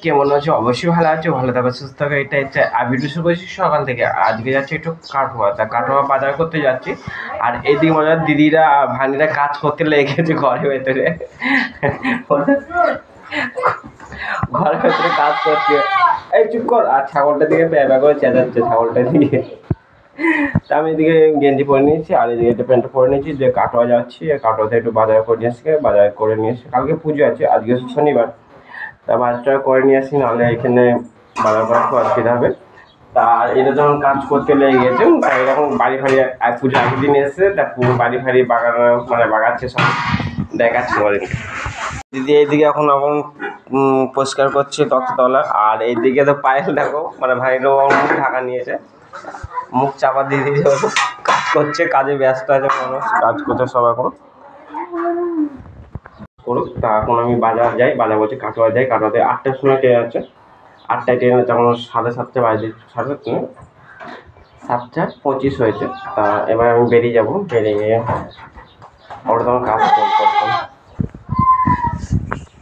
কেমন আছো? অবশ্যই ভালো আছো, ভালো থাকো, সুস্থ থাকো, এটা হচ্ছে। আর ভিডিও শুরু করেছি সকাল থেকে। আজকে যাচ্ছি একটু কাটোয়া, তা কাটোয়া বাজার করতে যাচ্ছি। আর এদিকে মনে হয় দিদিরা ভানিরা কাজ করতে লেগেছে ঘরের ভেতরে, ঘরের ভেতরে কাজ করছে। এই চুপ কর। আর ছাগলটা দিকে ব্যবহার করে চেঁচাচ্ছে ছাগলটা দিয়ে। তা আমি এদিকে গেঞ্জি পরে নিয়েছি আর এদিকে একটা প্যান্ট পরে নিয়েছি, যে কাটোয়া যাচ্ছি। কাটোয়াতে একটু বাজার করে নিয়ে এসে বাজার করে নিয়ে এসে, কালকে পুজো আছে, আজকে শনিবার। তা বাজারটা করে নিয়ে আসি, নাহলে এখানে বাজার করা খুব অসুবিধা হবে। তা এটা যখন কাজ করতে লেগে গেছে, এরকম বাড়ি ফাড়ি পুজো আগের দিন এসে তা পুরো বাড়ি ফাড়ি বাগানো মানে বাগাচ্ছে সব দেখাচ্ছে বলেন। দিদি এইদিকে এখন পরিষ্কার করছে তলা। আর এইদিকে তো পায়েল দেখো, মানে ভাইরও মুখ ঢাকা নিয়েছে, মুখ চাপা দিয়ে দিয়েছে, কাজ করছে, কাজে ব্যস্ত আছে মানুষ, কাজ করছে সব এখন করুক। তা এখন আমি বাজার যাই, বাজার বলছি কাটোয়া যাই। কাটোয়াতে 8টার সময় ট্রেন আছে, 8টায় ট্রেন আছে, তখন 7:30 বাজে, 7:25 হয়েছে। তা এবার আমি বেরিয়ে যাবো, বেরিয়ে গিয়ে ওটা তখন কাজ করতাম।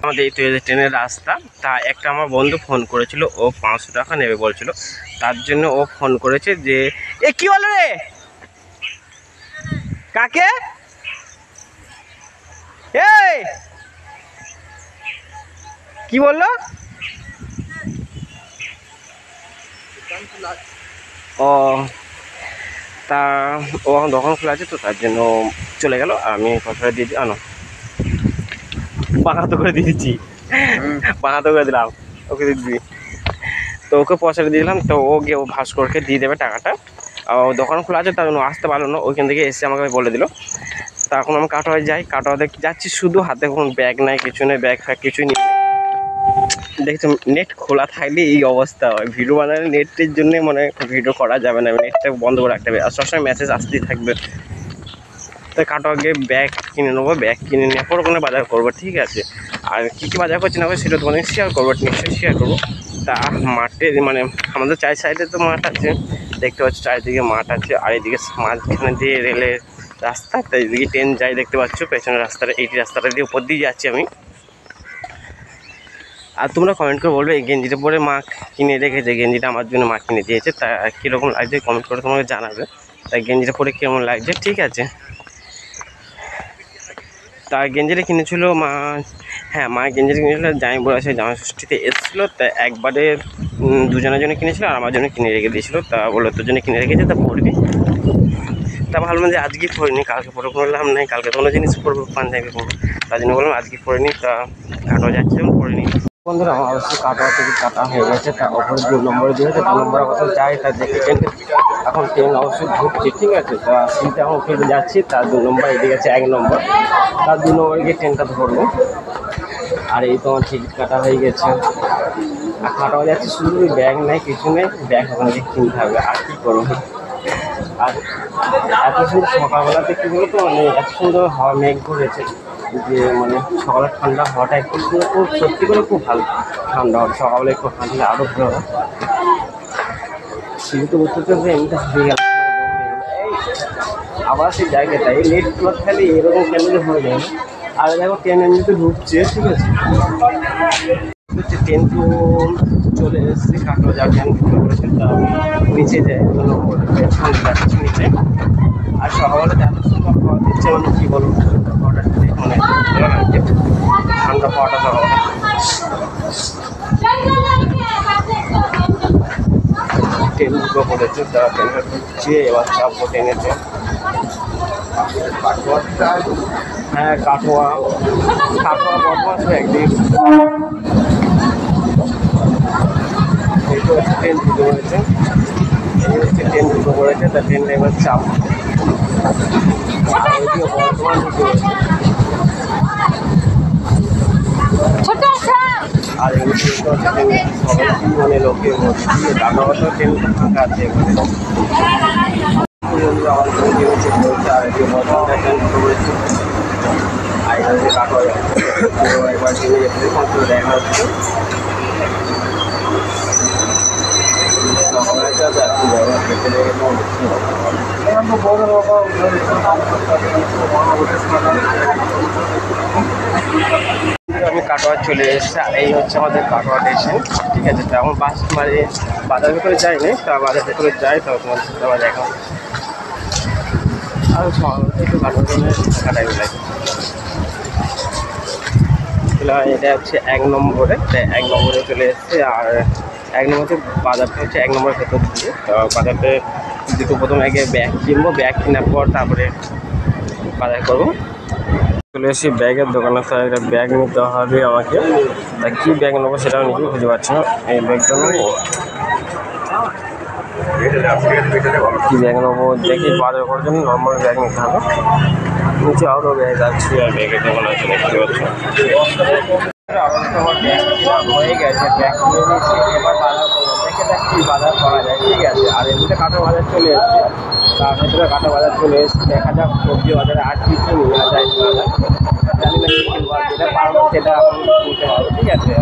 আমাদের এই তো ট্রেনের রাস্তা। তা একটা আমার বন্ধু ফোন করেছিল, ও 500 টাকা নেবে বলছিল, তার জন্য ও ফোন করেছে যে এ কি বলো রে, কাকে এই কি বললো? ও তা ও এখন দোকান খোলা আছে, তো তার জন্য চলে গেল। আমি পয়সাটা দিয়ে দিই, আনো পাকাতো করে দিয়েছি, পাকাতো করে দিলাম ওকে দিদি। তো ওকে পয়সাটা দিয়ে দিলাম, তো ও গিয়ে ও ভাস্করকে দিয়ে দেবে টাকাটা। দোকান খোলা আছে, তার জন্য আসতে পারলো না, ওইখান থেকে এসে আমাকে বলে দিল। তা এখন আমি কাটোয়ায় যাই, কাটোয়াতে যাচ্ছি, শুধু হাতে কোনো ব্যাগ নাই, কিছু নেই, ব্যাগ ফ্যাগ কিছুই নেই। দেখছো নেট খোলা থাকলে এই অবস্থা হয়, ভিডিও বানালে নেটের জন্য মানে ভিডিও করা যাবে না, নেটটা বন্ধ করে রাখতে হবে, আর সবসময় মেসেজ আসতেই থাকবে। তো কাটোয়া গিয়ে ব্যাগ কিনে নেবো, ব্যাগ কিনে নেওয়ার পর ওখানে বাজার করবো, ঠিক আছে। আর কী কী বাজার করছি না সেটা তোমাদের শেয়ার করবো, নিশ্চয়ই শেয়ার করবো। তা মাঠে মানে আমাদের চার সাইডে তো মাঠ আছে, দেখতে পাচ্ছি চারিদিকে মাঠ আছে। আর এইদিকে মাঝখানে দিয়ে রেলের রাস্তা, তাই এদিকে ট্রেন যাই দেখতে পাচ্ছ, পেছনের রাস্তাটা, এই রাস্তাটা দিয়ে উপর দিয়ে যাচ্ছি আমি। আর তোমরা কমেন্ট করে বলবে এই গেঞ্জিটা পরে মা কিনে রেখেছে, গেঞ্জিটা আমার জন্য মা কিনে দিয়েছে, তা কীরকম লাগছে কমেন্ট করে তোমাকে জানাবে। তাই গেঞ্জিটা পরে কীরকম লাগছে, ঠিক আছে। তা গেঞ্জিটা কিনেছিল মা, হ্যাঁ মা গেঞ্জিটা কিনেছিল, জামাই বলে আছে জামাই ষষ্ঠীতে এসেছিলো, তা একবারে দুজনের জন্য কিনেছিল আর আমার জন্য কিনে রেখে দিয়েছিলো। তা বললো তোর জন্য কিনে রেখেছে, তা পরবি। তা ভাবলাম যে আজকে পরিনি, কালকে পরে করলাম নাই, কালকে কোনো জিনিস পরবো, পাঞ্জাবি পরবো, তার জন্য বললাম আজকে পরিনি। তা কাটোয়া যাচ্ছে যেমন পরিনি। বন্ধুরা আমার অবশ্যই কাটোয়া থেকে কাটা হয়ে গেছে, তা ওপরে 2 নম্বরে দিয়েছে, 2 নম্বরের কথা যাই, তা দেখে এখন ট্রেন অবশ্যই ঢুকছে, ঠিক আছে। তা সিটে এখন ফিরে যাচ্ছি, তার 2 নম্বর এদিকে আছে 1 নম্বর, তার 2 নম্বরে গিয়ে ট্রেনটা ধরবো। আর এই তোমার টিকিট কাটা হয়ে গেছে। আর কাটোয়া যাচ্ছে, শুধু ব্যাগ নেই, কিছু নেই, ব্যাগ ওখানে গিয়ে কিনতে হবে, আর কী করবো। আর এত সুন্দর সকালবেলাতে কী বলতো, মানে এত সুন্দর হাওয়া মেঘ করেছে যে মানে সকালে ঠান্ডা হওয়াটা একটু সুন্দর, খুব সত্যি করে খুব ভালো ঠান্ডা হবে, সকালে একটু ঠান্ডা আরও ভালো হয়। সেহেতু বুঝতে চলছে এমনিতে হয়ে গেল, আবার সেই জায়গাটা এই নেট ক্লথ খালি এরকম কেন যে হয়ে যায়। আর দেখো ট্রেন এমনিতে ঢুকছে, ঠিক আছে। হচ্ছে ট্রেন তো চলে এসেছে, কাটোয়া যাওয়ার ট্রেন ঢুকে পড়েছে। তা আমি নিচে যাই, 2 নম্বর যাচ্ছি নিচে। আর সকালবেলা এত সুন্দর খাওয়া দিচ্ছে, মানে কী বলবো, খাওয়াটা মানে ভালো লাগছে, ঠান্ডা খাওয়াটা সকালবেলা। ট্রেন ঢুকে পড়েছে, তা ট্রেনটা ঢুকছে, এবার চাপবো ট্রেনেতে। হ্যাঁ কাটোয়া বদমাস একদিন ট্রেন ঢুকে পড়েছে, এই হচ্ছে ট্রেন ঢুকে পড়েছে। তা ট্রেনটা এবার চাপ, এদিকে বর্ধমান ঢুকে পড়েছে। আর এগুলো সবাই মানে লোকে দাদাবাসা ট্রেনটা ফাঁকা আছে এখানে। আমার ট্রেন হচ্ছে বলছে, আর এদিকে বর্ধমানটা ট্রেন ঢুকে পড়েছে। আর এখান থেকে কাটোয়া যাচ্ছে, তো একবার ট্রেনে যেতে সমস্ত দেখা হচ্ছে। আমি কাটোয়া চলে এসেছে। আর এই হচ্ছে আমাদের কাটোয়া স্টেশন, ঠিক আছে। তো এখন বাস মানে বাজার ভিতরে যাইনি, তা বাজার ভিতরে যাই তো তোমাদের সাথে আবার দেখা। আর একটু কাটোয়া জন্য টাইম লাগে। এটা হচ্ছে 1 নম্বরে, তাই 1 নম্বরে চলে এসেছে। আর 1 নম্বরে বাজারটা হচ্ছে 1 নম্বরের ভেতর দিয়ে। তো বাজারতে দুটো প্রথম আগে ব্যাগ কিনবো, ব্যাগ কেনার পর তারপরে বাজার করবো। চলে এসেছি ব্যাগের দোকানে। তো একটা ব্যাগ নিতে হবে আমাকে, তা কী ব্যাগ নেবো সেটাও নিজেও খুঁজে পাচ্ছি না। এই ব্যাগটা নেবো, কী ব্যাগ নেবো দেখি। বাজার করার জন্য নর্মাল ব্যাগ নিতে হবে। নিচে আরও ব্যাগ আছে, আর ব্যাগের দোকান আছে দেখতে পাচ্ছি। আমার ব্যাগ হয়ে গেছে, ব্যাগ কিনে নিয়েছি, এবার বাজার করবো। দেখে দেখ কী বাজার করা যায়, ঠিক আছে। আর এমনিতে কাটা বাজার চলে এসছে, তার ভেতরে কাটা বাজার চলে এসছে। দেখা যাক সবজি বাজারে আর কি কি নেওয়া যায়, জানি না কি কিনবো, আর যেটা পারবো সেটা এখন নিতে পারবো, ঠিক আছে।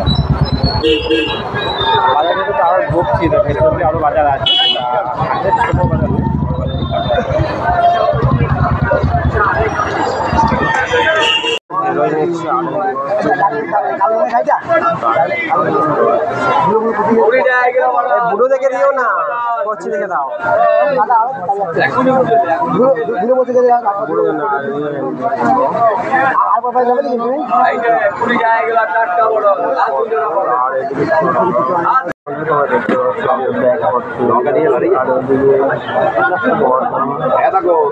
বাজার ভেতরে তো আরও ঢুকছি, তো ভেতরে আরও বাজার আছে, হাতের ছোটো বাজার নেই, বড় বাজারই কাটা বুড়ো দেখে দিও না, কচ্ছি দেখে দাও।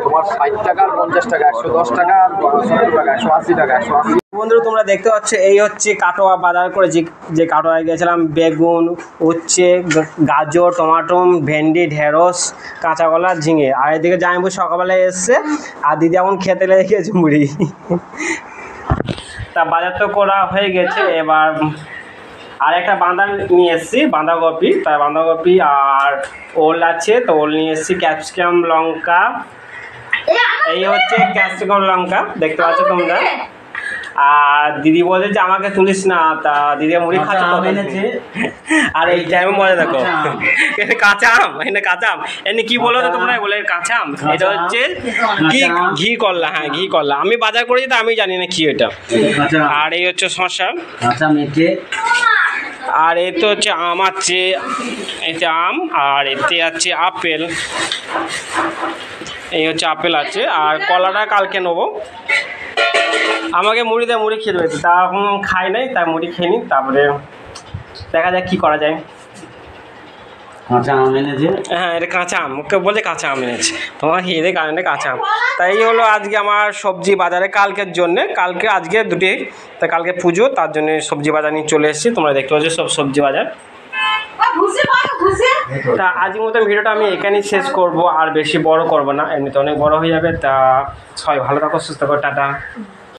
তোমার 60 টাকা, 50 টাকা, 110 টাকা, 70 টাকা, 180 টাকা, 180। বন্ধুরা তোমরা দেখতে পাচ্ছ এই হচ্ছে কাটোয়া বাজার করেছি, যে কাটোয়ায় গেছিলাম। বেগুন, উচ্ছে, গাজর, টমাটো, ভেন্ডি, ঢেঁড়স, কাঁচা কলা, ঝিঙে। আর এদিকে জামাইবাবু সকালবেলায় এসছে, আর দিদি এখন খেতে লেগেছে মুড়ি। তা বাজার তো করা হয়ে গেছে। এবার আর একটা বাঁধা নিয়ে এসেছি, বাঁধাকপি। তাই বাঁধাকপি আর ওল আছে, তো ওল নিয়ে এসেছি। ক্যাপসিকাম, লঙ্কা, এই হচ্ছে ক্যাপসিকাম লঙ্কা দেখতে পাচ্ছ তোমরা। আর দিদি বলছে যে আমাকে তুলিস না, তা দিদি মুড়ি খাচ্ছে। আর এই টাইমে মজা দেখো, কাঁচা আম, এখানে কাঁচা আম। এমনি কি বলো তো তোমরা, বলে কাঁচা আম। এটা হচ্ছে কি ঘি করলা, হ্যাঁ ঘি করলা। আমি বাজার করেছি তো আমি জানি না কি এটা। আর এই হচ্ছে শসা, আর এতে হচ্ছে আম আছে, এতে আম, আর এতে আছে আপেল। এই হচ্ছে আপেল আছে। আর কলাটা কালকে নেবো। আমাকে মুড়ি দেয়, মুড়ি খেয়ে দেবে, তা এখন খাই নাই, তাই মুড়ি খেয়ে নিই, তারপরে দেখা যাক কী করা যায়। কাঁচা আম এনেছে, হ্যাঁ এটা কাঁচা আম, ওকে বলছে কাঁচা আম এনেছে। তোমার খেয়ে দেয় কারণে কাঁচা আম। তাই এই হলো আজকে আমার সবজি বাজারে কালকের জন্যে। কালকে আজকে দুটি, তা কালকে পুজো, তার জন্য সবজি বাজার নিয়ে চলে এসেছি। তোমরা দেখতে পাচ্ছ সব সবজি বাজার। তা আজকের মতো ভিডিওটা আমি এখানেই শেষ করব, আর বেশি বড় করব না, এমনিতে অনেক বড় হয়ে যাবে। তা সবাই ভালো থাকো, সুস্থ থাকো, টাটা।